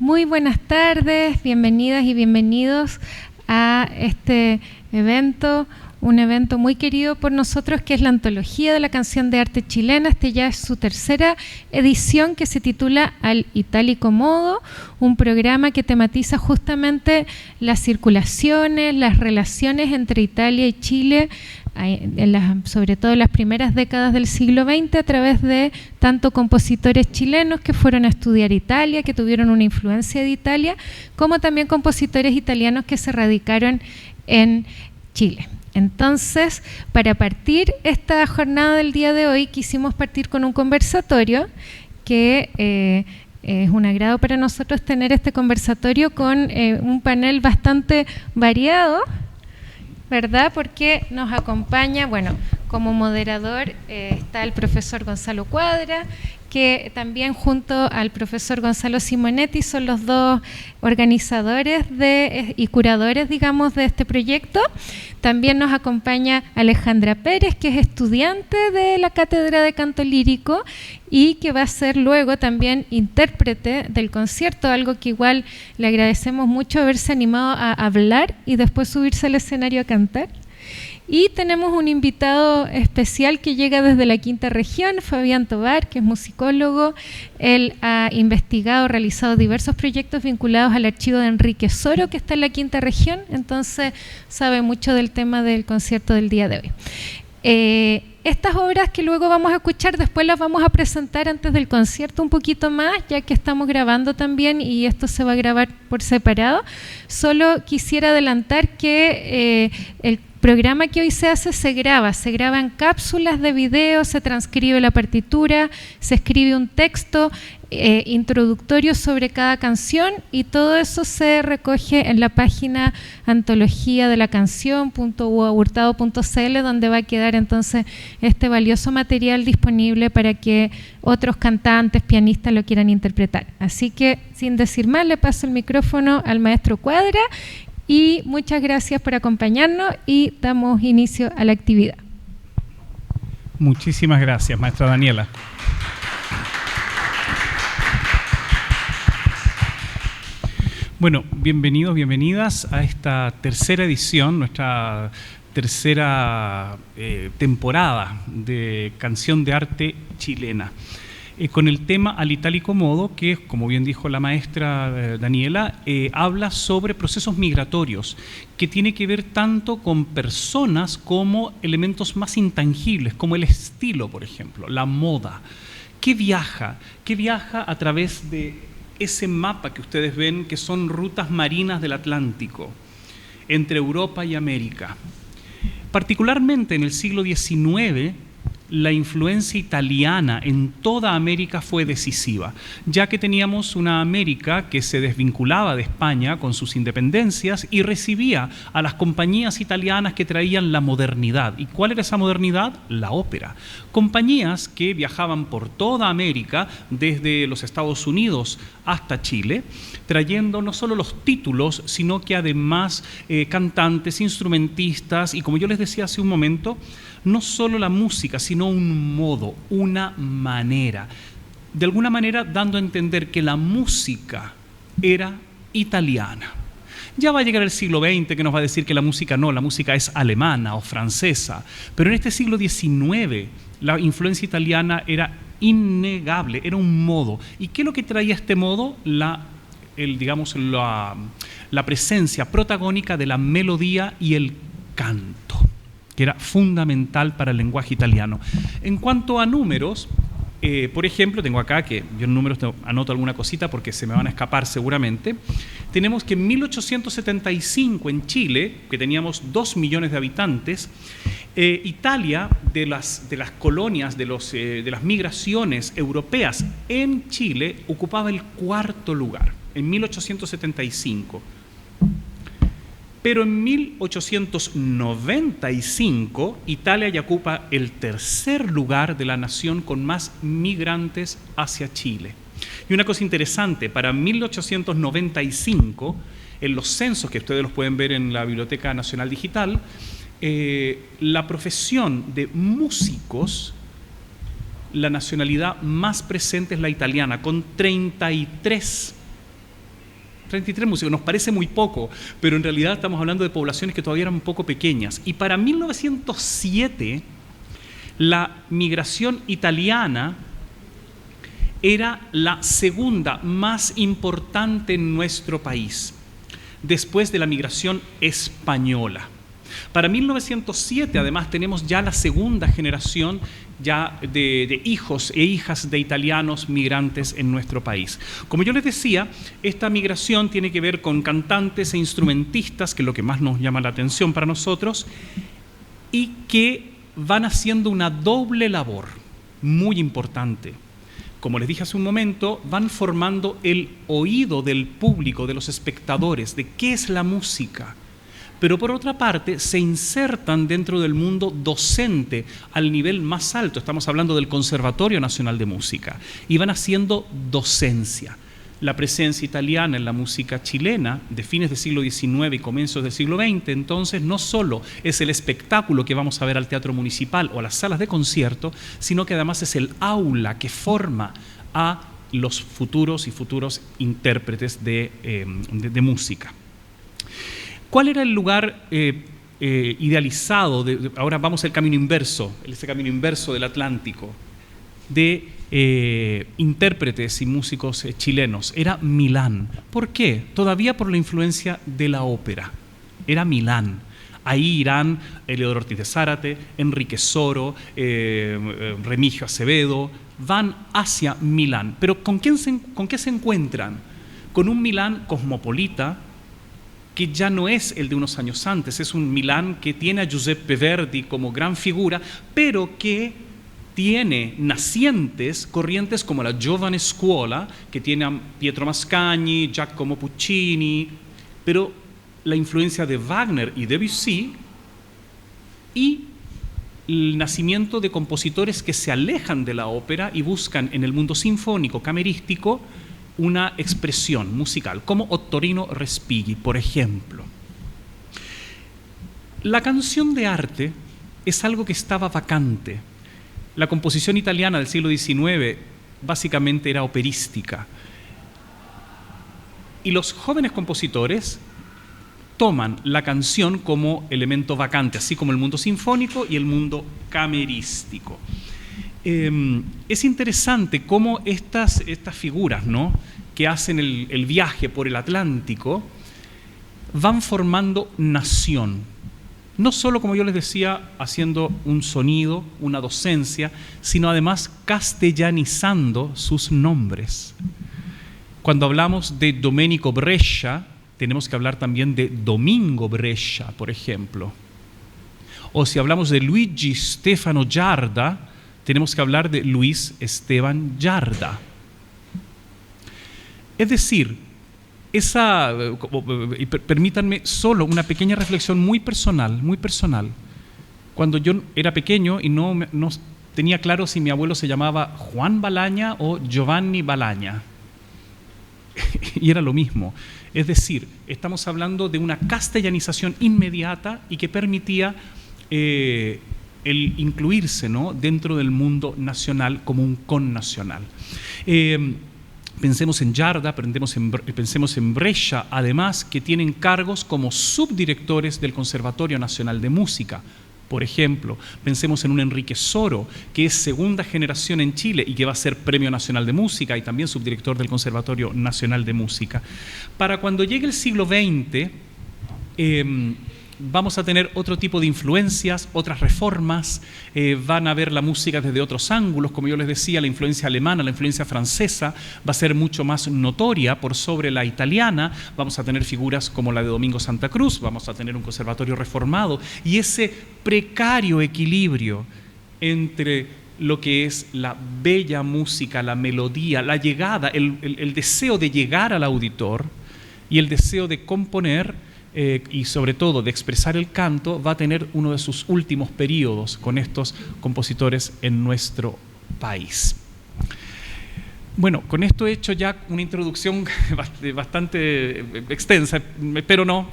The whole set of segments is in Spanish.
Muy buenas tardes, bienvenidas y bienvenidos a este evento, un evento muy querido por nosotros que es la Antología de la Canción de Arte Chilena. Este ya es su tercera edición que se titula Al Itálico Modo, un programa que tematiza justamente las circulaciones, las relaciones entre Italia y Chile, sobre todo en las primeras décadas del siglo XX, a través de tanto compositores chilenos que fueron a estudiar Italia, que tuvieron una influencia de Italia, como también compositores italianos que se radicaron en Chile. Entonces, para partir esta jornada del día de hoy, quisimos partir con un conversatorio que es un agrado para nosotros tener este conversatorio con un panel bastante variado, ¿verdad? Porque nos acompaña, bueno, como moderador está el profesor Gonzalo Cuadra, que también junto al profesor Gonzalo Simonetti son los dos organizadores y curadores, digamos, de este proyecto. También nos acompaña Alejandra Pérez, que es estudiante de la Cátedra de Canto Lírico y que va a ser luego también intérprete del concierto, algo que igual le agradecemos mucho haberse animado a hablar y después subirse al escenario a cantar. Y tenemos un invitado especial que llega desde la Quinta Región, Fabián Tobar, que es musicólogo. Él ha investigado, realizado diversos proyectos vinculados al archivo de Enrique Soro, que está en la Quinta Región, entonces sabe mucho del tema del concierto del día de hoy. Estas obras que luego vamos a escuchar, después las vamos a presentar antes del concierto un poquito más, ya que estamos grabando también y esto se va a grabar por separado. Solo quisiera adelantar que el programa que hoy se graba en cápsulas de video, se transcribe la partitura, se escribe un texto introductorio sobre cada canción y todo eso se recoge en la página antología de la canción.uahurtado.cl, donde va a quedar entonces este valioso material disponible para que otros cantantes, pianistas lo quieran interpretar. Así que, sin decir más, le paso el micrófono al maestro Cuadra y muchas gracias por acompañarnos y damos inicio a la actividad. Muchísimas gracias, maestra Daniela. Bueno, bienvenidos, bienvenidas a esta tercera edición, nuestra tercera temporada de Canción de Arte Chilena, con el tema Al Itálico Modo, que, como bien dijo la maestra Daniela, habla sobre procesos migratorios, que tiene que ver tanto con personas como elementos más intangibles, como el estilo, por ejemplo, la moda. ¿Qué viaja a través de ese mapa que ustedes ven, que son rutas marinas del Atlántico, entre Europa y América? Particularmente en el siglo XIX, la influencia italiana en toda América fue decisiva, ya que teníamos una América que se desvinculaba de España con sus independencias y recibía a las compañías italianas que traían la modernidad. ¿Y cuál era esa modernidad? La ópera. Compañías que viajaban por toda América, desde los Estados Unidos hasta Chile, trayendo no solo los títulos, sino que además cantantes, instrumentistas y, como yo les decía hace un momento, no solo la música, sino un modo, una manera. De alguna manera dando a entender que la música era italiana. Ya va a llegar el siglo XX que nos va a decir que la música no, la música es alemana o francesa. Pero en este siglo XIX la influencia italiana era innegable, era un modo. ¿Y qué es lo que traía este modo? La presencia protagónica de la melodía y el canto, que era fundamental para el lenguaje italiano. En cuanto a números, por ejemplo, tengo acá que yo en números anoto alguna cosita porque se me van a escapar seguramente. Tenemos que en 1875 en Chile, que teníamos 2 millones de habitantes, Italia, de las colonias, de las migraciones europeas en Chile, ocupaba el 4º lugar, en 1875. Pero en 1895, Italia ya ocupa el 3er lugar de la nación con más migrantes hacia Chile. Y una cosa interesante, para 1895, en los censos que ustedes los pueden ver en la Biblioteca Nacional Digital, la profesión de músicos, la nacionalidad más presente es la italiana, con 33 33 músicos, nos parece muy poco, pero en realidad estamos hablando de poblaciones que todavía eran un poco pequeñas. Y para 1907, la migración italiana era la segunda más importante en nuestro país, después de la migración española. Para 1907, además, tenemos ya la segunda generación ya de hijos e hijas de italianos migrantes en nuestro país. Como yo les decía, esta migración tiene que ver con cantantes e instrumentistas, que es lo que más nos llama la atención para nosotros, y que van haciendo una doble labor muy importante. Como les dije hace un momento, van formando el oído del público, de los espectadores, de qué es la música. Pero por otra parte, se insertan dentro del mundo docente al nivel más alto. Estamos hablando del Conservatorio Nacional de Música. Y van haciendo docencia. La presencia italiana en la música chilena de fines del siglo XIX y comienzos del siglo XX, entonces, no solo es el espectáculo que vamos a ver al Teatro Municipal o a las salas de concierto, sino que además es el aula que forma a los futuros intérpretes de música. ¿Cuál era el lugar idealizado? Ahora vamos al camino inverso, ese camino inverso del Atlántico, de intérpretes y músicos chilenos. Era Milán. ¿Por qué? Todavía por la influencia de la ópera. Era Milán. Ahí irán Eleodoro Ortiz de Zárate, Enrique Soro, Remigio Acevedo, van hacia Milán. Pero ¿con qué se encuentran? Con un Milán cosmopolita, que ya no es el de unos años antes, es un Milán que tiene a Giuseppe Verdi como gran figura, pero que tiene nacientes corrientes como la Giovane Scuola, que tiene a Pietro Mascagni, Giacomo Puccini, pero la influencia de Wagner y Debussy, y el nacimiento de compositores que se alejan de la ópera y buscan en el mundo sinfónico, camerístico, una expresión musical, como Ottorino Respighi, por ejemplo. La canción de arte es algo que estaba vacante. La composición italiana del siglo XIX básicamente era operística. Y los jóvenes compositores toman la canción como elemento vacante, así como el mundo sinfónico y el mundo camerístico. Es interesante cómo estas figuras, ¿no?, que hacen el viaje por el Atlántico van formando nación. No solo, como yo les decía, haciendo un sonido, una docencia, sino además castellanizando sus nombres. Cuando hablamos de Domenico Brescia, tenemos que hablar también de Domingo Brescia, por ejemplo. O si hablamos de Luigi Stefano Giarda, tenemos que hablar de Luis Esteban Giarda. Es decir, permítanme solo una pequeña reflexión muy personal. Cuando yo era pequeño y no tenía claro si mi abuelo se llamaba Juan Balaña o Giovanni Balaña. Y era lo mismo. Es decir, estamos hablando de una castellanización inmediata y que permitía el incluirse, ¿no?, dentro del mundo nacional como un connacional. Pensemos en Giarda, pensemos en Brescia, además, que tienen cargos como subdirectores del Conservatorio Nacional de Música. Por ejemplo, pensemos en un Enrique Soro, que es segunda generación en Chile y que va a ser Premio Nacional de Música y también subdirector del Conservatorio Nacional de Música. Para cuando llegue el siglo XX, vamos a tener otro tipo de influencias, otras reformas, van a ver la música desde otros ángulos. Como yo les decía, la influencia alemana, la influencia francesa va a ser mucho más notoria por sobre la italiana. Vamos a tener figuras como la de Domingo Santa Cruz, vamos a tener un conservatorio reformado, y ese precario equilibrio entre lo que es la bella música, la melodía, la llegada, el deseo de llegar al auditor y el deseo de componer, y sobre todo de expresar el canto, va a tener uno de sus últimos periodos con estos compositores en nuestro país. Bueno, con esto he hecho ya una introducción bastante extensa, pero no,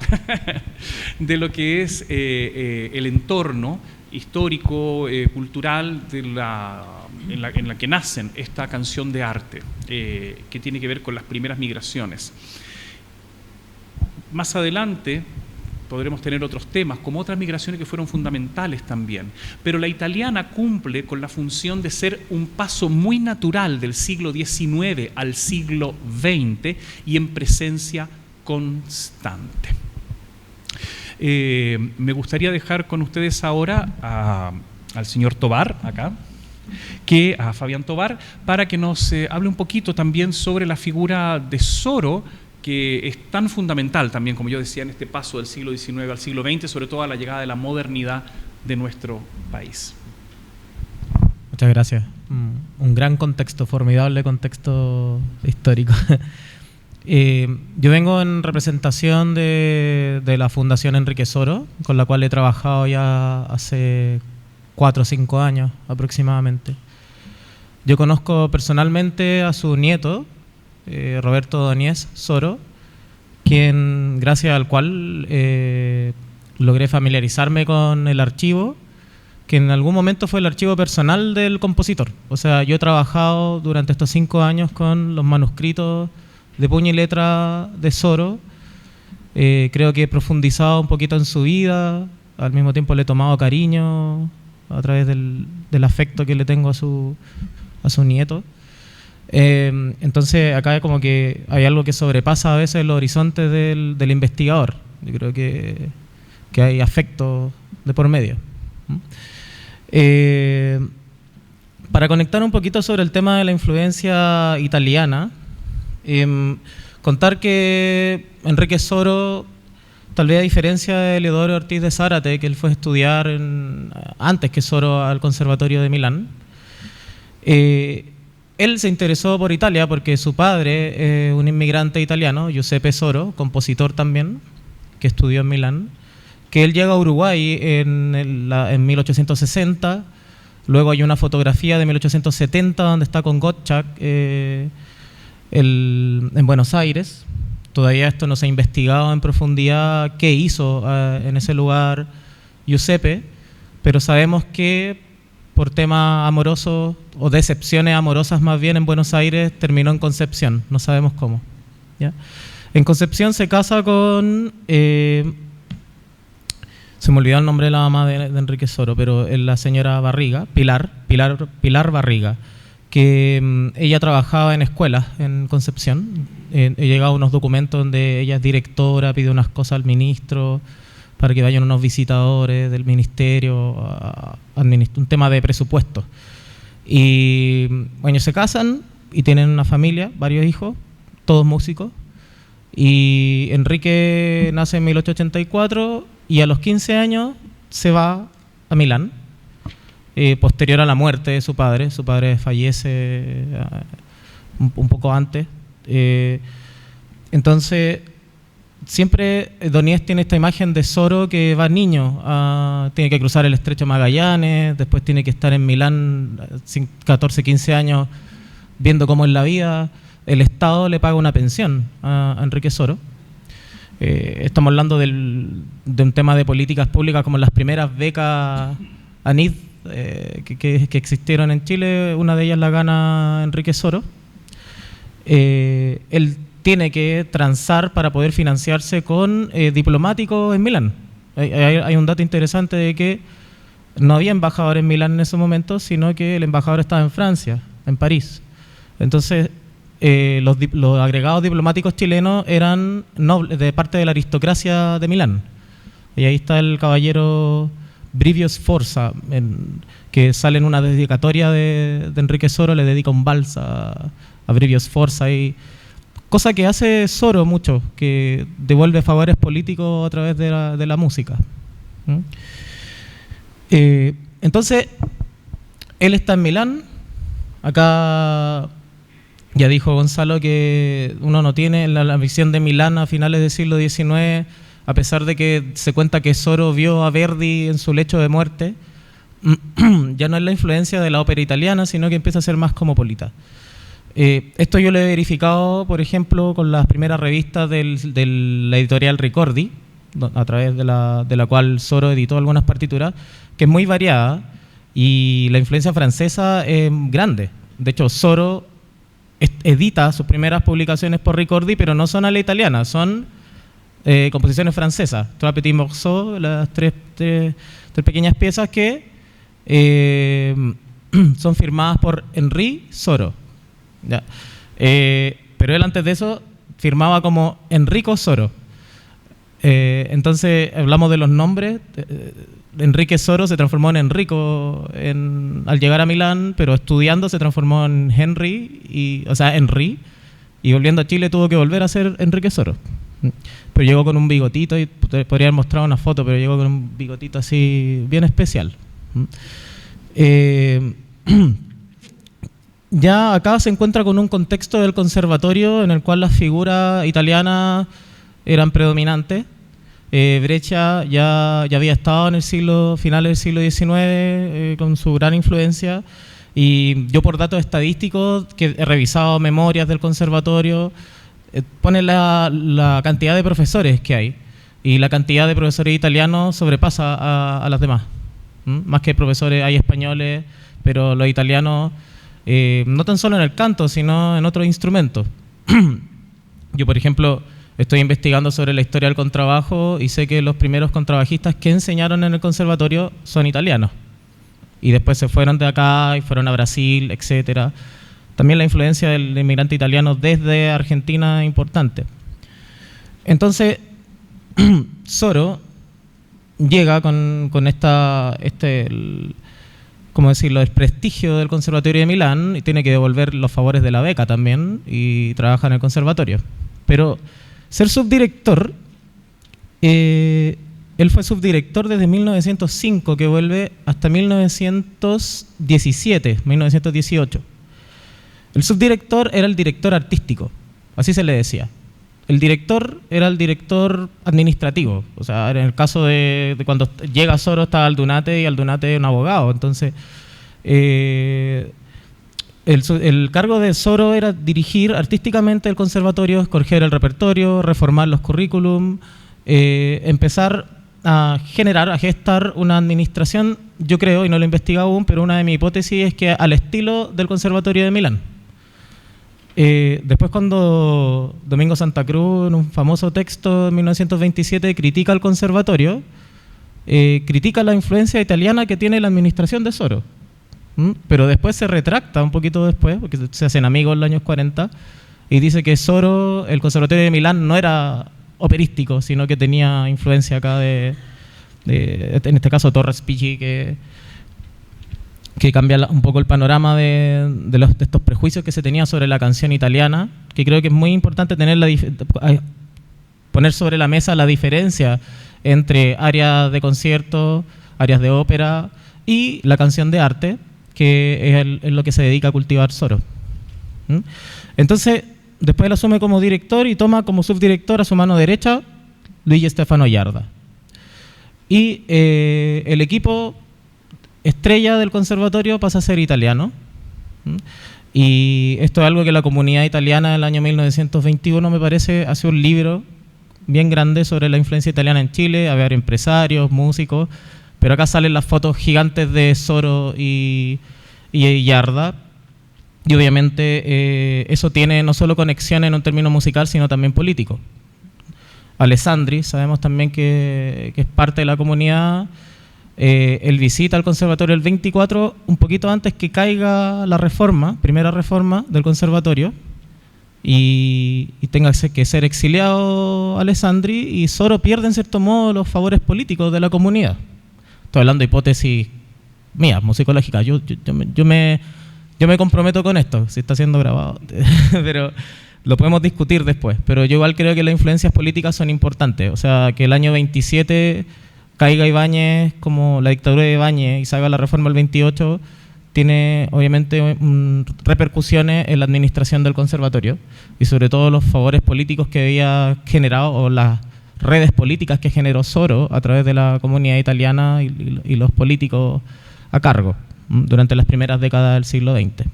de lo que es el entorno histórico, cultural en la que nacen esta canción de arte, que tiene que ver con las primeras migraciones. Más adelante podremos tener otros temas, como otras migraciones que fueron fundamentales también. Pero la italiana cumple con la función de ser un paso muy natural del siglo XIX al siglo XX y en presencia constante. Me gustaría dejar con ustedes ahora al señor Tovar, acá, a Fabián Tovar, para que nos hable un poquito también sobre la figura de Soro, que es tan fundamental también, como yo decía, en este paso del siglo XIX al siglo XX, sobre todo a la llegada de la modernidad de nuestro país. Muchas gracias. Un gran contexto, formidable contexto histórico. Yo vengo en representación de la Fundación Enrique Soro, con la cual he trabajado ya hace 4 o 5 años aproximadamente. Yo conozco personalmente a su nieto, Roberto Doniés Soro, gracias al cual logré familiarizarme con el archivo, que en algún momento fue el archivo personal del compositor. O sea, yo he trabajado durante estos 5 años con los manuscritos de puño y letra de Soro. Creo que he profundizado un poquito en su vida, al mismo tiempo le he tomado cariño a través del afecto que le tengo a su nieto. Entonces acá como que hay algo que sobrepasa a veces los horizontes del investigador. Yo creo que hay afecto de por medio. Para conectar un poquito sobre el tema de la influencia italiana, contar que Enrique Soro, tal vez a diferencia de Eleodoro Ortiz de Zárate, que él fue a estudiar antes que Soro al Conservatorio de Milán, él se interesó por Italia porque su padre, un inmigrante italiano, Giuseppe Soro, compositor también, que estudió en Milán, que él llega a Uruguay en 1860. Luego hay una fotografía de 1870 donde está con Gottschalk en Buenos Aires. Todavía esto no se ha investigado en profundidad qué hizo en ese lugar Giuseppe, pero sabemos que por temas amorosos o decepciones amorosas más bien en Buenos Aires terminó en Concepción, no sabemos cómo, ¿ya? En Concepción se casa con, se me olvidó el nombre de la mamá de Enrique Soro, pero es la señora Barriga, Pilar Barriga, que ella trabajaba en escuelas en Concepción. He llegado unos documentos donde ella es directora, pide unas cosas al ministro para que vayan unos visitadores del ministerio a administrar un tema de presupuesto. Y bueno, se casan y tienen una familia, varios hijos, todos músicos. Y Enrique nace en 1884 y a los 15 años se va a Milán, posterior a la muerte de su padre. Su padre fallece un poco antes. Entonces, siempre Doniés tiene esta imagen de Soro que va niño, tiene que cruzar el Estrecho Magallanes, después tiene que estar en Milán 14, 15 años viendo cómo es la vida. El Estado le paga una pensión a Enrique Soro. Estamos hablando de un tema de políticas públicas como las primeras becas ANID que existieron en Chile. Una de ellas la gana Enrique Soro. Él tiene que transar para poder financiarse con diplomáticos en Milán. Hay un dato interesante de que no había embajador en Milán en ese momento, sino que el embajador estaba en Francia, en París. Entonces, los agregados diplomáticos chilenos eran nobles, de parte de la aristocracia de Milán. Y ahí está el caballero Brivio Sforza, que sale en una dedicatoria de Enrique Soro, le dedica un vals a Brivio Sforza, y cosa que hace Soro mucho, que devuelve favores políticos a través de la música. Entonces, él está en Milán. Acá ya dijo Gonzalo que uno no tiene la visión de Milán a finales del siglo XIX, a pesar de que se cuenta que Soro vio a Verdi en su lecho de muerte. Ya no es la influencia de la ópera italiana, sino que empieza a ser más cosmopolita. Esto yo lo he verificado, por ejemplo, con las primeras revistas de la editorial Ricordi, a través de la cual Soro editó algunas partituras, que es muy variada, y la influencia francesa es grande. De hecho, Soro edita sus primeras publicaciones por Ricordi, pero no son a la italiana, son composiciones francesas, Trois Petits Morceaux, las tres pequeñas piezas que son firmadas por Henri Soro. ¿Ya? Pero él antes de eso firmaba como Enrico Soro. Entonces hablamos de los nombres. Enrique Soro se transformó en Enrico al llegar a Milán, pero estudiando se transformó en Henry, y volviendo a Chile tuvo que volver a ser Enrique Soro. Pero llegó con un bigotito, y podría haber mostrado una foto, pero llegó con un bigotito así bien especial. Ya acá se encuentra con un contexto del conservatorio en el cual las figuras italianas eran predominantes. Breccia ya había estado en el finales del siglo XIX con su gran influencia, y yo, por datos estadísticos que he revisado memorias del conservatorio, pone la cantidad de profesores que hay, y la cantidad de profesores italianos sobrepasa a las demás. Más que profesores hay españoles, pero los italianos no tan solo en el canto, sino en otros instrumentos. Yo, por ejemplo, estoy investigando sobre la historia del contrabajo y sé que los primeros contrabajistas que enseñaron en el conservatorio son italianos. Y después se fueron de acá y fueron a Brasil, etc. También la influencia del inmigrante italiano desde Argentina es importante. Entonces, Soro llega con ¿cómo decirlo?, el prestigio del Conservatorio de Milán, y tiene que devolver los favores de la beca también, y trabaja en el conservatorio. Pero ser subdirector, él fue subdirector desde 1905, que vuelve hasta 1918. El subdirector era el director artístico, así se le decía. El director era el director administrativo. O sea, en el caso de cuando llega Soro estaba Aldunate, y Aldunate es un abogado. Entonces, el cargo de Soro era dirigir artísticamente el conservatorio, escoger el repertorio, reformar los currículum, empezar a gestar una administración, yo creo, y no lo he investigado aún, pero una de mis hipótesis es que al estilo del Conservatorio de Milán. Después, cuando Domingo Santa Cruz, en un famoso texto de 1927, critica al conservatorio, critica la influencia italiana que tiene la administración de Soro. Pero después se retracta un poquito después, porque se hacen amigos en los años 40, y dice que Soro, el conservatorio de Milán, no era operístico, sino que tenía influencia acá en este caso, Torres Picci, que cambia un poco el panorama de estos prejuicios que se tenía sobre la canción italiana, que creo que es muy importante poner sobre la mesa la diferencia entre áreas de concierto, áreas de ópera y la canción de arte, que es lo que se dedica a cultivar Soro. Entonces, después él asume como director y toma como subdirector a su mano derecha Luigi Stefano Iarda. Y el equipo estrella del conservatorio pasa a ser italiano. Y esto es algo que la comunidad italiana en el año 1921, me parece, hace un libro bien grande sobre la influencia italiana en Chile. Había empresarios, músicos, pero acá salen las fotos gigantes de Soro y Iarda. Y obviamente eso tiene no solo conexión en un término musical, sino también político. Alessandri, sabemos también que es parte de la comunidad. Él visita al conservatorio el 24, un poquito antes que caiga la primera reforma del conservatorio, y tenga que ser exiliado Alessandri, y Soro pierde en cierto modo los favores políticos de la comunidad. Estoy hablando de hipótesis mías, musicológicas. Yo me comprometo con esto, si está siendo grabado, pero lo podemos discutir después. Pero yo igual creo que las influencias políticas son importantes. O sea, que el año 27 caiga Ibáñez, como la dictadura de Ibáñez, y salga la reforma el 28, tiene obviamente repercusiones en la administración del conservatorio, y sobre todo los favores políticos que había generado, o las redes políticas que generó Soro a través de la comunidad italiana y los políticos a cargo durante las primeras décadas del siglo XX.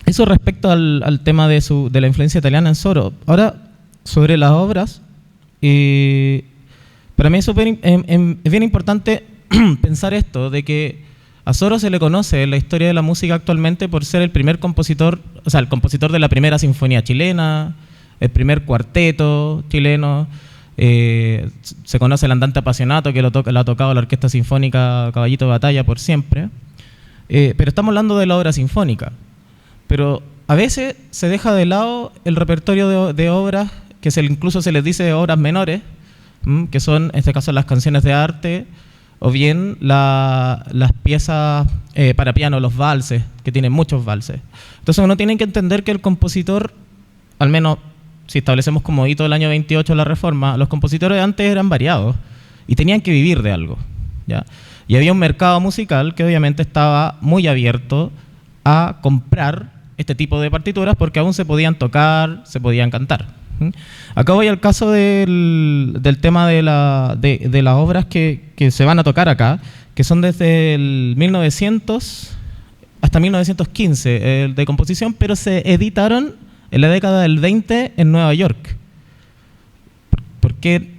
Eso respecto al tema de la influencia italiana en Soro. Ahora, sobre las obras, para mí es bien importante pensar esto, de que a Soro se le conoce en la historia de la música actualmente por ser el primer compositor, o sea, el compositor de la primera sinfonía chilena, el primer cuarteto chileno. Se conoce el Andante Apasionato, que lo ha tocado la Orquesta Sinfónica Caballito de Batalla por siempre. Pero estamos hablando de la obra sinfónica. Pero a veces se deja de lado el repertorio de obras, que incluso se les dice obras menores, que son, en este caso, las canciones de arte, o bien las piezas para piano, los valses, que tienen muchos valses. Entonces uno tiene que entender que el compositor, al menos si establecemos como hito el año 28 la Reforma, los compositores de antes eran variados y tenían que vivir de algo, ¿ya? Y había un mercado musical que obviamente estaba muy abierto a comprar este tipo de partituras porque aún se podían tocar, se podían cantar. Acá voy al caso del tema de las obras que se van a tocar acá, que son desde el 1900 hasta 1915 de composición, pero se editaron en la década del 20 en Nueva York. Porque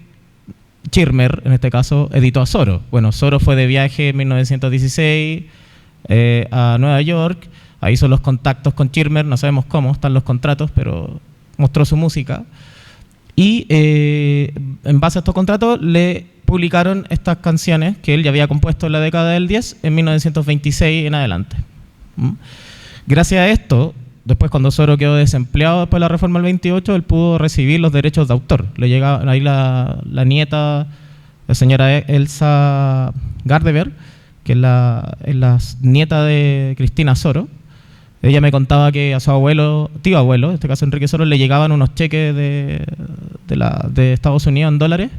Schirmer, en este caso, editó a Soro. Bueno, Soro fue de viaje en 1916 a Nueva York, ahí hizo los contactos con Schirmer, no sabemos cómo están los contratos, pero mostró su música. Y en base a estos contratos le publicaron estas canciones que él ya había compuesto en la década del 10, en 1926 en adelante. Gracias a esto, después cuando Soro quedó desempleado después de la Reforma del 28, él pudo recibir los derechos de autor. Le llegaba ahí la nieta, la señora Elsa Gardeberg, que es la nieta de Cristina Soro. Ella me contaba que a su abuelo, tío abuelo, en este caso Enrique Soro, le llegaban unos cheques de Estados Unidos en dólares,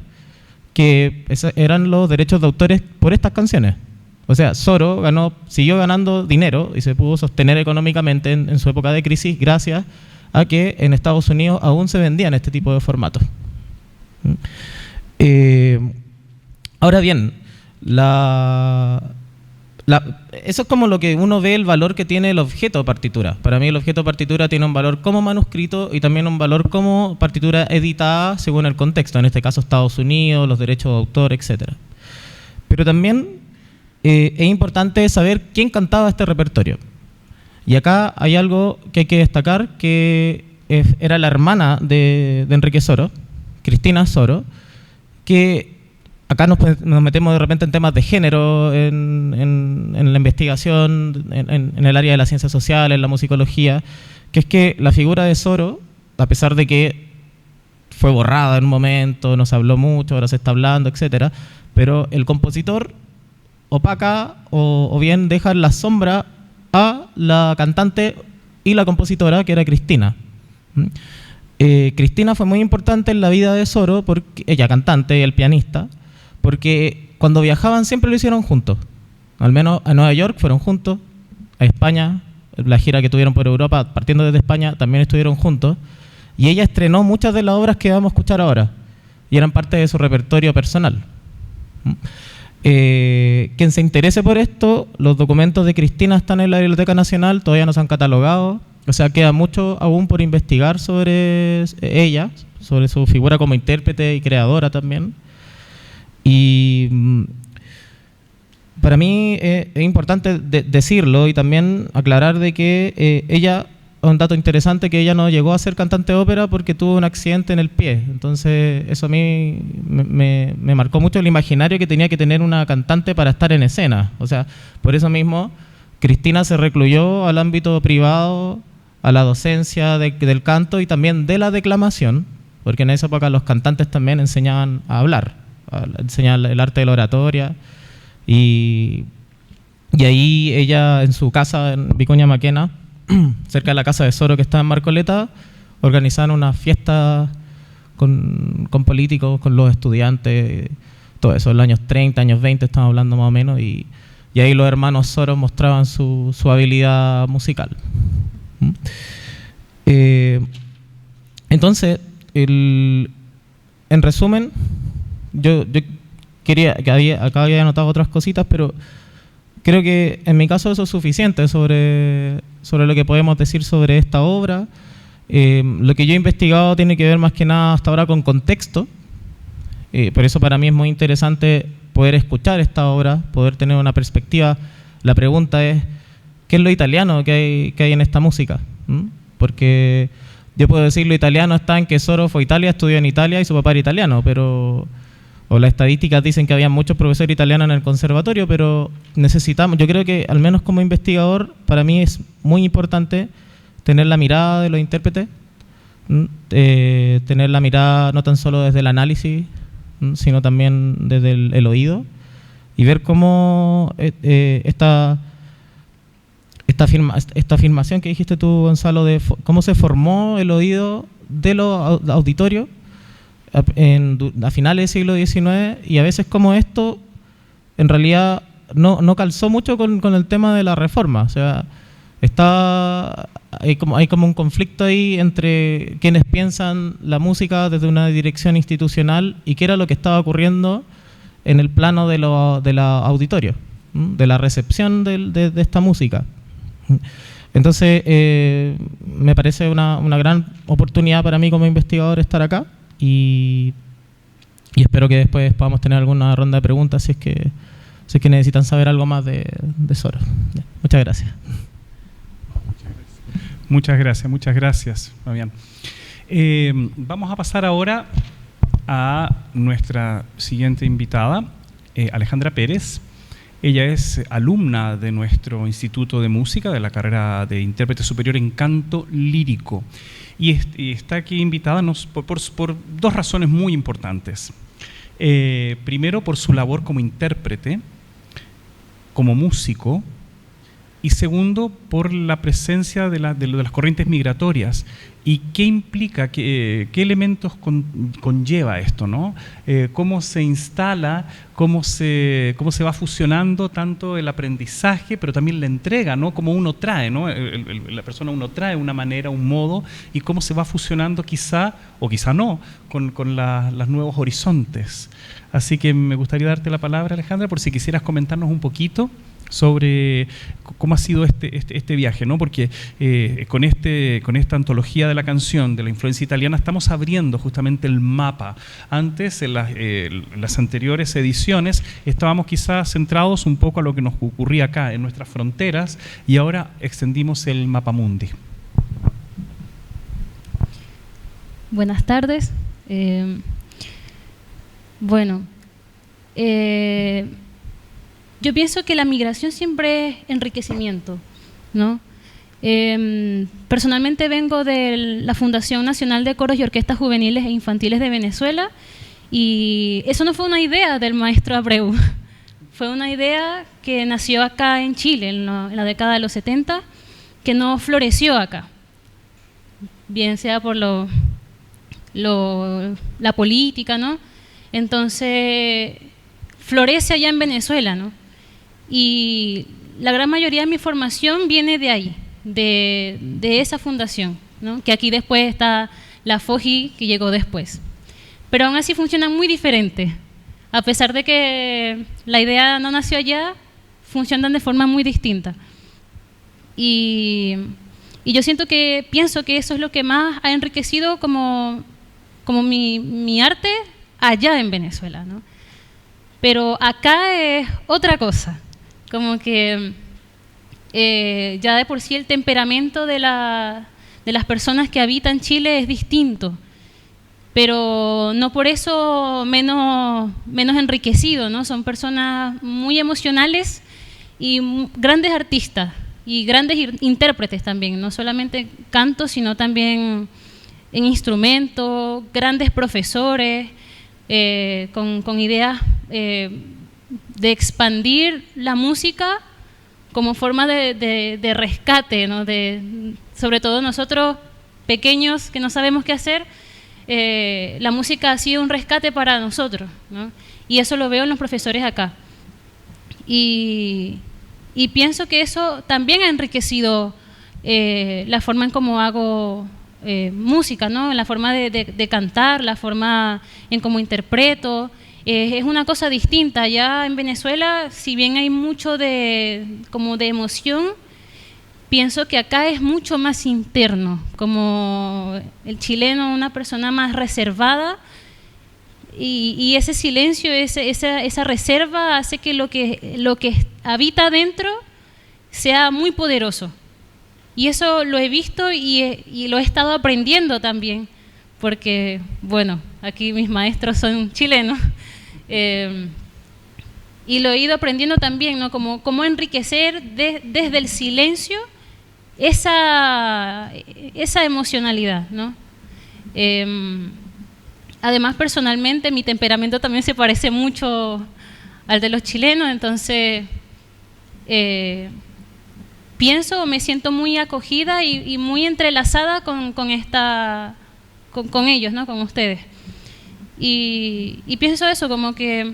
que eran los derechos de autores por estas canciones. O sea, Soro siguió ganando dinero y se pudo sostener económicamente en su época de crisis gracias a que en Estados Unidos aún se vendían este tipo de formatos. Ahora bien, eso es como lo que uno ve el valor que tiene el objeto partitura. Para mí el objeto partitura tiene un valor como manuscrito y también un valor como partitura editada según el contexto, en este caso Estados Unidos, los derechos de autor, etc. Pero también es importante saber quién cantaba este repertorio. Y acá hay algo que hay que destacar, que era la hermana de Enrique Soro, Cristina Soro, que acá nos metemos de repente en temas de género, en la investigación, en el área de las ciencias sociales, en la musicología, que es que la figura de Soro, a pesar de que fue borrada en un momento, no se habló mucho, ahora se está hablando, etcétera, pero el compositor opaca o bien deja en la sombra a la cantante y la compositora, que era Cristina. Cristina fue muy importante en la vida de Soro, porque ella cantante y el pianista, porque cuando viajaban siempre lo hicieron juntos. Al menos a Nueva York fueron juntos, a España, la gira que tuvieron por Europa, partiendo desde España, también estuvieron juntos, y ella estrenó muchas de las obras que vamos a escuchar ahora, y eran parte de su repertorio personal. Quien se interese por esto, los documentos de Cristina están en la Biblioteca Nacional, todavía no se han catalogado, o sea, queda mucho aún por investigar sobre ella, sobre su figura como intérprete y creadora también. Y para mí es importante decirlo y también aclarar de que ella, un dato interesante, que ella no llegó a ser cantante de ópera porque tuvo un accidente en el pie. Entonces eso a mí me marcó mucho el imaginario que tenía que tener una cantante para estar en escena. O sea, por eso mismo Cristina se recluyó al ámbito privado, a la docencia del canto y también de la declamación, porque en esa época los cantantes también enseñaban a hablar, enseñaban el arte de la oratoria. Y ahí ella, en su casa en Vicuña Maquena, cerca de la casa de Soro, que está en Marcoleta, organizaron una fiesta con políticos, con los estudiantes, todo eso, en los años 30, años 20 estamos hablando más o menos, y ahí los hermanos Soro mostraban su habilidad musical. Entonces, en resumen, yo quería, acá había anotado otras cositas, pero creo que en mi caso eso es suficiente sobre lo que podemos decir sobre esta obra. Lo que yo he investigado tiene que ver más que nada hasta ahora con contexto. Por eso para mí es muy interesante poder escuchar esta obra, poder tener una perspectiva. La pregunta es, ¿qué es lo italiano que hay en esta música? Porque yo puedo decir lo italiano está en que Soro fue a Italia, estudió en Italia y su papá era italiano, pero... O las estadísticas dicen que había muchos profesores italianos en el conservatorio, pero necesitamos, yo creo que al menos como investigador, para mí es muy importante tener la mirada de los intérpretes, tener la mirada no tan solo desde el análisis, sino también desde el oído, y ver cómo esta afirmación que dijiste tú, Gonzalo, de cómo se formó el oído de los auditorios a finales del siglo XIX, y a veces como esto en realidad no calzó mucho con el tema de la reforma. O sea, hay como un conflicto ahí entre quienes piensan la música desde una dirección institucional y qué era lo que estaba ocurriendo en el plano de los auditorios, de la recepción de esta música. Entonces me parece una gran oportunidad para mí como investigador estar acá, y espero que después podamos tener alguna ronda de preguntas si es que necesitan saber algo más de Soro. Muchas gracias. Muchas gracias, Fabián. Vamos a pasar ahora a nuestra siguiente invitada, Alejandra Pérez. Ella es alumna de nuestro Instituto de Música, de la carrera de Intérprete Superior en Canto Lírico. Y está aquí invitada por dos razones muy importantes. Primero, por su labor como intérprete, como músico, y segundo, por la presencia de las corrientes migratorias. ¿Y qué implica, qué elementos conlleva esto, ¿no? ¿Cómo se instala, cómo se va fusionando tanto el aprendizaje, pero también la entrega, ¿no? Cómo uno trae, ¿no? La persona uno trae una manera, un modo, y cómo se va fusionando quizá, o quizá no, con los nuevos horizontes. Así que me gustaría darte la palabra, Alejandra, por si quisieras comentarnos un poquito sobre cómo ha sido este viaje, ¿no? Porque con esta antología de la canción, de la influencia italiana, estamos abriendo justamente el mapa. Antes, en las anteriores ediciones, estábamos quizás centrados un poco a lo que nos ocurría acá, en nuestras fronteras, y ahora extendimos el mapamundi. Buenas tardes. Yo pienso que la migración siempre es enriquecimiento, ¿no? Personalmente vengo de la Fundación Nacional de Coros y Orquestas Juveniles e Infantiles de Venezuela, y eso no fue una idea del maestro Abreu, fue una idea que nació acá en Chile en la década de los 70, que no floreció acá, bien sea por la política, ¿no? Entonces florece allá en Venezuela, ¿no? Y la gran mayoría de mi formación viene de ahí, de esa fundación, ¿no? Que aquí después está la FOJI, que llegó después. Pero aún así funciona muy diferente. A pesar de que la idea no nació allá, funcionan de forma muy distinta. Y yo pienso que eso es lo que más ha enriquecido como mi arte allá en Venezuela, ¿no? Pero acá es otra cosa, como que ya de por sí el temperamento de las personas que habitan Chile es distinto, pero no por eso menos enriquecido, ¿no? Son personas muy emocionales y grandes artistas y grandes intérpretes también, no solamente canto, sino también en instrumentos, grandes profesores, con ideas de expandir la música como forma de rescate, ¿no? Sobre todo nosotros pequeños que no sabemos qué hacer, la música ha sido un rescate para nosotros, ¿no? Y eso lo veo en los profesores acá. Y pienso que eso también ha enriquecido la forma en cómo hago música, ¿no? La forma de cantar, la forma en cómo interpreto. Es una cosa distinta. Allá en Venezuela, si bien hay mucho como de emoción, pienso que acá es mucho más interno, como el chileno, una persona más reservada, y ese silencio, esa reserva hace que lo que habita dentro sea muy poderoso. Y eso lo he visto y lo he estado aprendiendo también, porque, bueno, aquí mis maestros son chilenos, y lo he ido aprendiendo también, ¿no? Cómo enriquecer desde el silencio esa emocionalidad, ¿no? Además, personalmente, mi temperamento también se parece mucho al de los chilenos, entonces me siento muy acogida y muy entrelazada con ellos, ¿no? Con ustedes. Y pienso eso, como que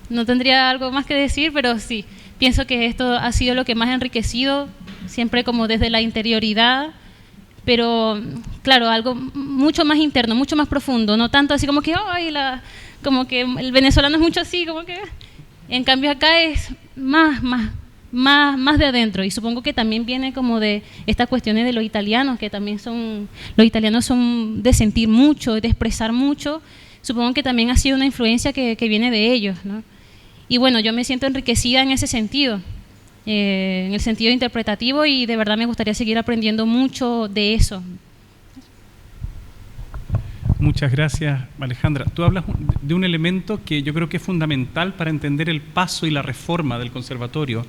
no tendría algo más que decir, pero sí, pienso que esto ha sido lo que más ha enriquecido, siempre como desde la interioridad, pero claro, algo mucho más interno, mucho más profundo, no tanto así como que, como que el venezolano es mucho así, como que, en cambio acá es más de adentro, y supongo que también viene como de estas cuestiones de los italianos, que también los italianos son de sentir mucho, de expresar mucho. Supongo que también ha sido una influencia que viene de ellos, ¿no? Y bueno, yo me siento enriquecida en ese sentido, en el sentido interpretativo, y de verdad me gustaría seguir aprendiendo mucho de eso. Muchas gracias, Alejandra. Tú hablas de un elemento que yo creo que es fundamental para entender el paso y la reforma del conservatorio.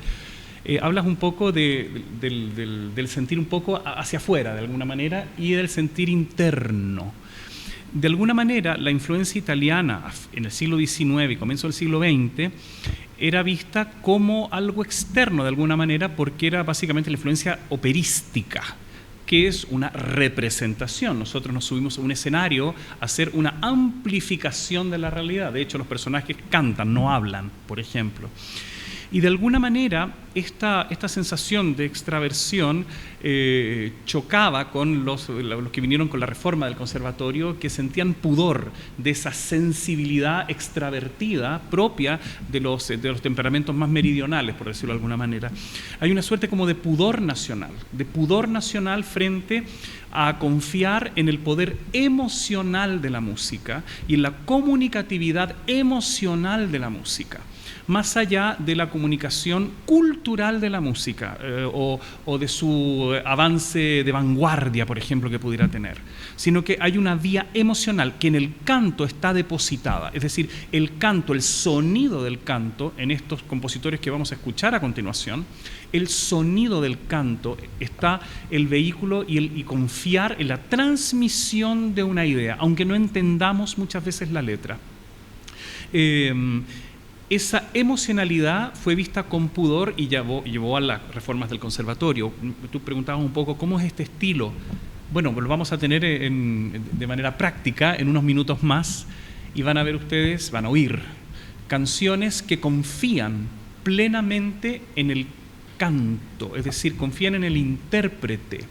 Hablas un poco del sentir un poco hacia afuera, de alguna manera, y del sentir interno. De alguna manera, la influencia italiana en el siglo XIX y comienzo del siglo XX era vista como algo externo, de alguna manera, porque era básicamente la influencia operística, que es una representación. Nosotros nos subimos a un escenario a hacer una amplificación de la realidad. De hecho, los personajes cantan, no hablan, por ejemplo. Y de alguna manera, esta sensación de extraversión chocaba con los que vinieron con la reforma del conservatorio, que sentían pudor de esa sensibilidad extravertida propia de los temperamentos más meridionales, por decirlo de alguna manera. Hay una suerte como de pudor nacional frente a confiar en el poder emocional de la música y en la comunicatividad emocional de la música, más allá de la comunicación cultural de la música o de su avance de vanguardia, por ejemplo, que pudiera tener, sino que hay una vía emocional que en el canto está depositada. Es decir, el canto, el sonido del canto, en estos compositores que vamos a escuchar a continuación, el sonido del canto está el vehículo y confiar en la transmisión de una idea, aunque no entendamos muchas veces la letra. Esa emocionalidad fue vista con pudor y llevó a las reformas del conservatorio. Tú preguntabas un poco cómo es este estilo. Bueno, lo vamos a tener de manera práctica en unos minutos más, y van a ver ustedes, van a oír canciones que confían plenamente en el canto, es decir, confían en el intérprete.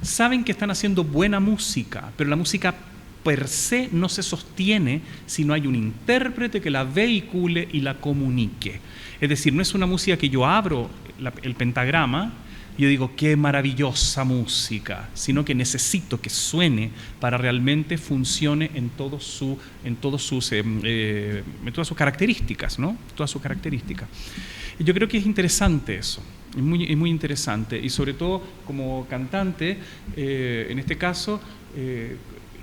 Saben que están haciendo buena música, pero la música per se no se sostiene si no hay un intérprete que la vehicule y la comunique. Es decir, no es una música que yo abro el pentagrama y yo digo, qué maravillosa música, sino que necesito que suene para realmente funcione en todas sus características, ¿no? Todas sus características. Y yo creo que es interesante eso, es muy interesante, y sobre todo como cantante, en este caso,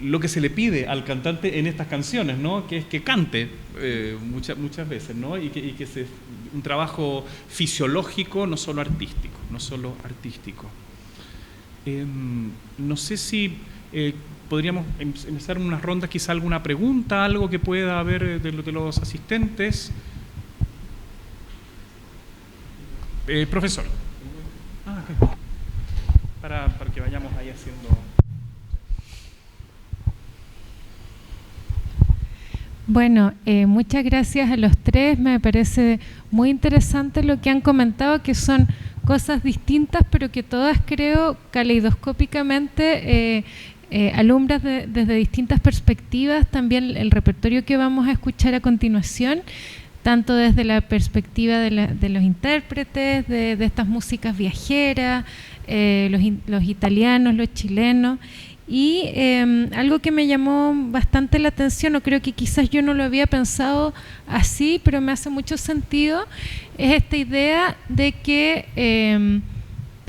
lo que se le pide al cantante en estas canciones, ¿no? Que es que cante muchas veces, ¿no? Y que sea un trabajo fisiológico, no solo artístico. No sé si podríamos empezar unas rondas, quizá alguna pregunta, algo que pueda haber de los asistentes. Profesor. Okay. Para que vayamos ahí haciendo... Bueno, muchas gracias a los tres. Me parece muy interesante lo que han comentado, que son cosas distintas, pero que todas, creo, caleidoscópicamente alumbran desde distintas perspectivas también el repertorio que vamos a escuchar a continuación, tanto desde la perspectiva de los intérpretes, de estas músicas viajeras, los italianos, los chilenos. Y algo que me llamó bastante la atención, o creo que quizás yo no lo había pensado así, pero me hace mucho sentido, es esta idea de que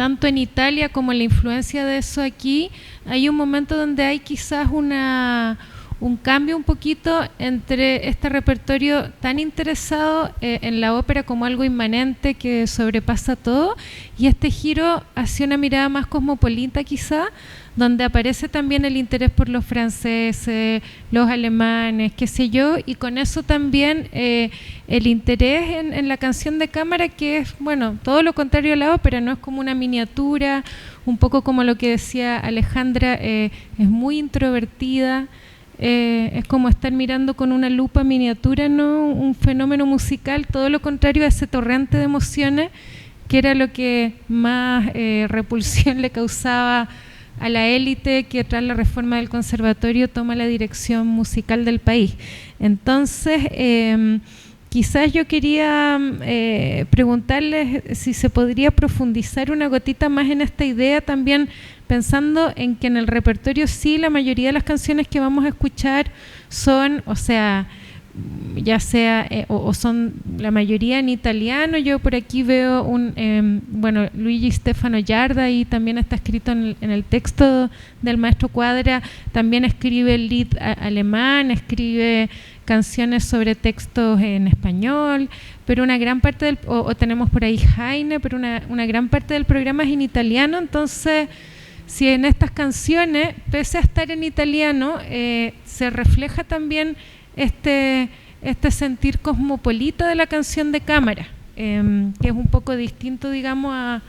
tanto en Italia como la influencia de eso aquí, hay un momento donde hay quizás un cambio un poquito entre este repertorio tan interesado en la ópera como algo inmanente que sobrepasa todo, y este giro hacia una mirada más cosmopolita quizá, donde aparece también el interés por los franceses, los alemanes, qué sé yo, y con eso también el interés en la canción de cámara, que es, bueno, todo lo contrario a la ópera, no es como una miniatura, un poco como lo que decía Alejandra, es muy introvertida. Es como estar mirando con una lupa miniatura, ¿no? Un fenómeno musical, todo lo contrario a ese torrente de emociones, que era lo que más repulsión le causaba a la élite que tras la reforma del conservatorio toma la dirección musical del país. Entonces, quizás yo quería preguntarles si se podría profundizar una gotita más en esta idea, también pensando en que en el repertorio sí la mayoría de las canciones que vamos a escuchar son, o sea, ya sea o son la mayoría en italiano. Yo por aquí veo bueno, Luigi Stefano Giarda, y también está escrito en el texto del maestro Cuadra, también escribe el lied alemán, escribe canciones sobre textos en español, pero una gran parte o tenemos por ahí Heine, pero una gran parte del programa es en italiano. Entonces, si en estas canciones, pese a estar en italiano, se refleja también este sentir cosmopolita de la canción de cámara, que es un poco distinto, digamos, a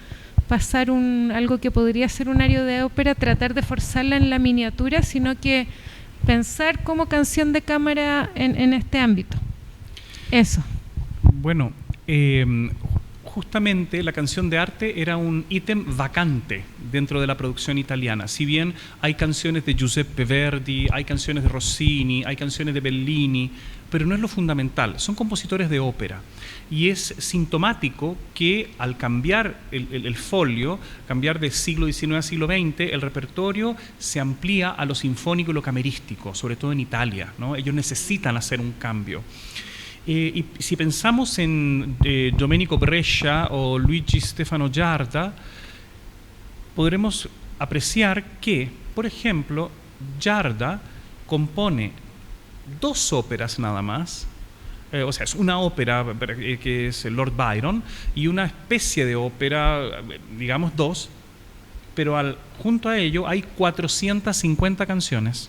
pasar algo que podría ser un ario de ópera, tratar de forzarla en la miniatura, sino que pensar como canción de cámara en este ámbito. Eso. Bueno, justamente la canción de arte era un ítem vacante dentro de la producción italiana. Si bien hay canciones de Giuseppe Verdi, hay canciones de Rossini, hay canciones de Bellini, pero no es lo fundamental, son compositores de ópera. Y es sintomático que al cambiar el folio, cambiar del siglo XIX al siglo XX, el repertorio se amplía a lo sinfónico y lo camerístico, sobre todo en Italia, ¿no? Ellos necesitan hacer un cambio. Y si pensamos en Domenico Brescia o Luigi Stefano Giarda, podremos apreciar que, por ejemplo, Giarda compone 2 óperas nada más, o sea, es una ópera que es Lord Byron y una especie de ópera, digamos 2, pero junto a ello hay 450 canciones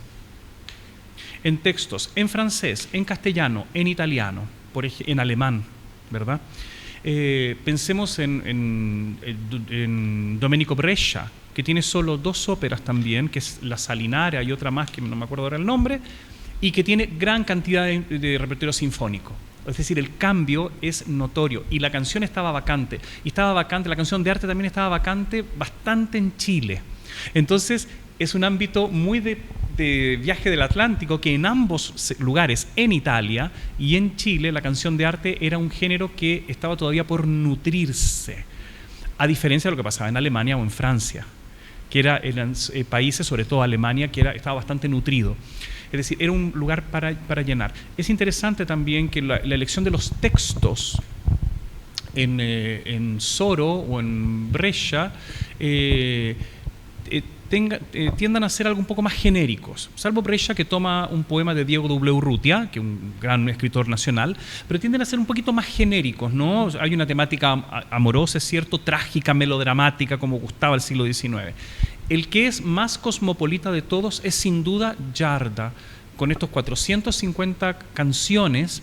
en textos en francés, en castellano, en italiano, en alemán, ¿verdad? Pensemos en Domenico Brescia, que tiene solo 2 óperas también, que es La Salinara y otra más que no me acuerdo ahora el nombre, y que tiene gran cantidad de repertorio sinfónico. Es decir, el cambio es notorio, y la canción estaba vacante, la canción de arte también estaba vacante bastante en Chile. Entonces, es un ámbito muy de viaje del Atlántico, que en ambos lugares, en Italia y en Chile, la canción de arte era un género que estaba todavía por nutrirse, a diferencia de lo que pasaba en Alemania o en Francia, que eran países, sobre todo Alemania, que estaba bastante nutrido. Es decir, era un lugar para llenar. Es interesante también que la elección de los textos en Soro o en Brescia tiendan a ser algo un poco más genéricos, salvo Brescia, que toma un poema de Diego W. Urrutia, que es un gran escritor nacional, pero tienden a ser un poquito más genéricos, ¿no? Hay una temática amorosa, es cierto, trágica, melodramática, como gustaba el siglo XIX. El que es más cosmopolita de todos es sin duda Giarda, con estos 450 canciones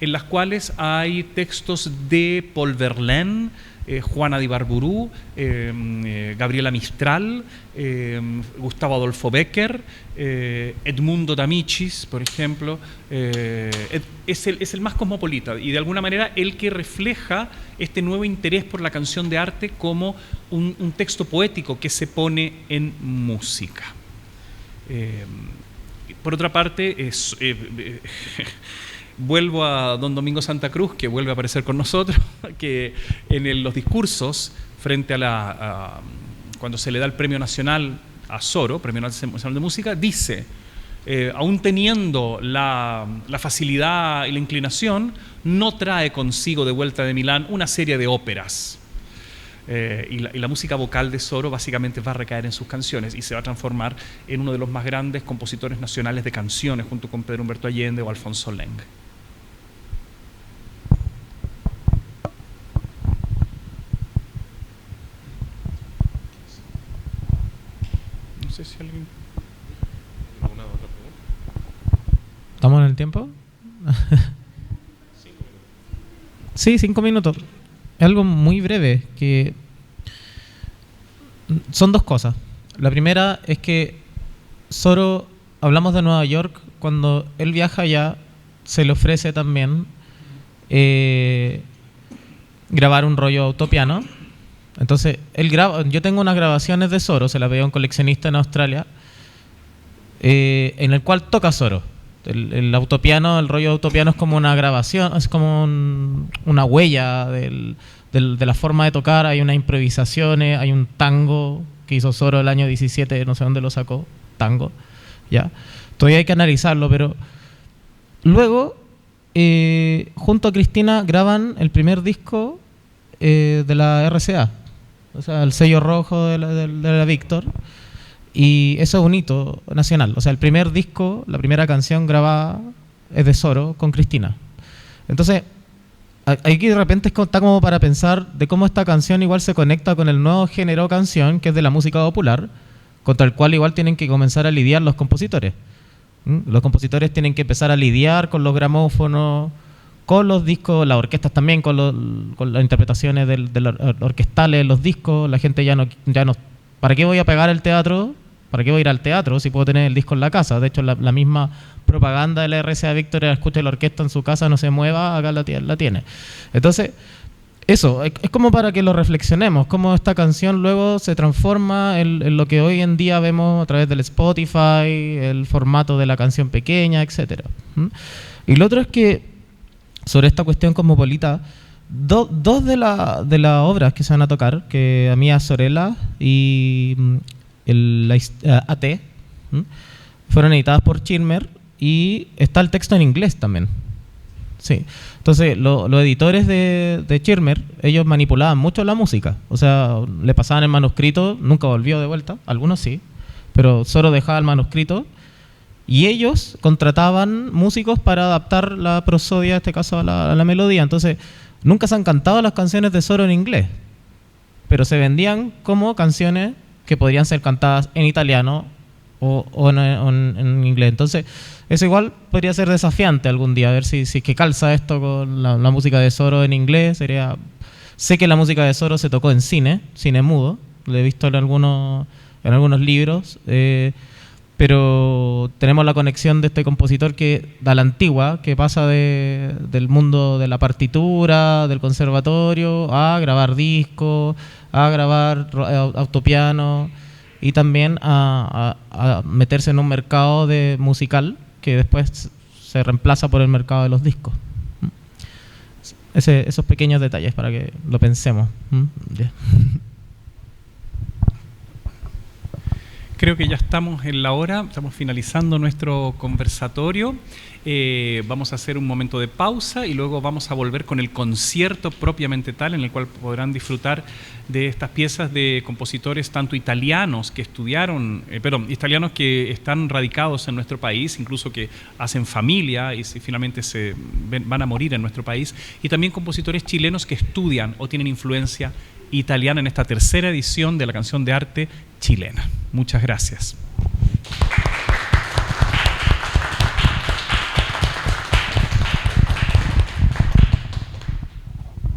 en las cuales hay textos de Paul Verlaine, Juana de Ibarburu, Gabriela Mistral, Gustavo Adolfo Becker, Edmundo D'Amicis, por ejemplo. Es el más cosmopolita y de alguna manera el que refleja este nuevo interés por la canción de arte como un texto poético que se pone en música. Por otra parte, vuelvo a don Domingo Santa Cruz, que vuelve a aparecer con nosotros, que en los discursos frente a cuando se le da el Premio Nacional a Soro, Premio Nacional de Música, dice, aún teniendo la facilidad y la inclinación, no trae consigo de vuelta de Milán una serie de óperas. y la música vocal de Soro básicamente va a recaer en sus canciones y se va a transformar en uno de los más grandes compositores nacionales de canciones junto con Pedro Humberto Allende o Alfonso Leng. No sé si alguien... ¿Alguna otra pregunta? ¿Estamos en el tiempo? Sí, 5 minutos. Es algo muy breve, que son dos cosas. La primera es que Soro, hablamos de Nueva York, cuando él viaja allá, se le ofrece también grabar un rollo autopiano. Entonces, él graba, yo tengo unas grabaciones de Soro, se las veía a un coleccionista en Australia, en el cual toca Soro. El autopiano, el rollo autopiano es como una grabación, es como una huella de la forma de tocar. Hay unas improvisaciones, hay un tango que hizo Soro el año 17, no sé dónde lo sacó, tango, ya. Todavía hay que analizarlo, pero luego, junto a Cristina, graban el primer disco de la RCA, o sea, el sello rojo de la Víctor. Y eso es un hito nacional. O sea, el primer disco, la primera canción grabada es de Soro con Cristina. Entonces, aquí de repente está como para pensar de cómo esta canción igual se conecta con el nuevo género canción, que es de la música popular, contra el cual igual tienen que comenzar a lidiar los compositores. Los compositores tienen que empezar a lidiar con los gramófonos, con los discos, las orquestas también, con las interpretaciones de los orquestales, los discos. La gente ya no... ¿Para qué voy a pegar el teatro? ¿Para qué voy a ir al teatro si puedo tener el disco en la casa? De hecho, la misma propaganda de la RCA Víctor, escuche la orquesta en su casa, no se mueva, acá la tiene. Entonces, eso, es como para que lo reflexionemos, cómo esta canción luego se transforma en lo que hoy en día vemos a través del Spotify, el formato de la canción pequeña, etc. Y lo otro es que, sobre esta cuestión cosmopolita, dos de las obras que se van a tocar, que a mí Sorella y AT, fueron editadas por Schirmer, y está el texto en inglés también. Sí. Entonces, los editores de Schirmer, ellos manipulaban mucho la música. O sea, le pasaban el manuscrito, nunca volvió de vuelta, algunos sí, pero Soro dejaba el manuscrito, y ellos contrataban músicos para adaptar la prosodia, en este caso a la melodía. Entonces, nunca se han cantado las canciones de Soro en inglés, pero se vendían como canciones que podrían ser cantadas en italiano o en inglés. Entonces, eso igual podría ser desafiante algún día, a ver si es que calza esto con la música de Soro en inglés. Sé que la música de Soro se tocó en cine mudo, lo he visto en algunos libros, pero tenemos la conexión de este compositor que da la antigua, que pasa del mundo de la partitura, del conservatorio, a grabar discos, a grabar autopiano, y también a meterse en un mercado musical que después se reemplaza por el mercado de los discos. Esos pequeños detalles para que lo pensemos. Yeah. Creo que ya estamos en la hora, estamos finalizando nuestro conversatorio. Vamos a hacer un momento de pausa y luego vamos a volver con el concierto propiamente tal, en el cual podrán disfrutar de estas piezas de compositores tanto italianos que italianos que están radicados en nuestro país, incluso que hacen familia y finalmente van a morir en nuestro país, y también compositores chilenos que estudian o tienen influencia italiana en esta tercera edición de la Canción de Arte Chilena. Muchas gracias.